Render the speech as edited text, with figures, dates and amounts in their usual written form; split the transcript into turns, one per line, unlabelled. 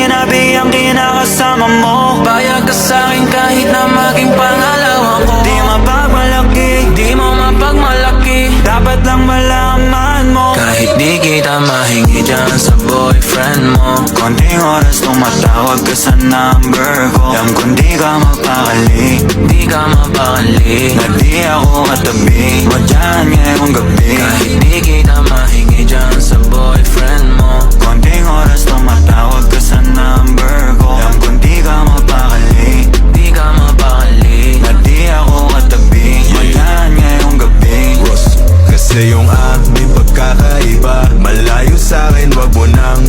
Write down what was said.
ginabi ang kinakasama mo.
Payag ka sa'kin kahit na maging pangalawa ko.
Di mapagmalaki,
Di mo mapagmalaki,
dapat lang malaman mo.
kahit di kita mahingi dyan sa boyfriend mo.
Konting oras tumatawag ka sa number ko. Alam kong di ka mapakali,
Di ka mapakali,
na di ako katabi mo dyan ngayong gabi.
kahit di kita mahingi dyan sa boyfriend mo.
Konting oras tumatawag ka sa number ko. Alam kong di ka mapakali,
Di ka mapakali,
na di ako katabi mo dyan ngayong gabi.
Kasi yung aming pagkakaiba malayo sa'kin, wag mo nang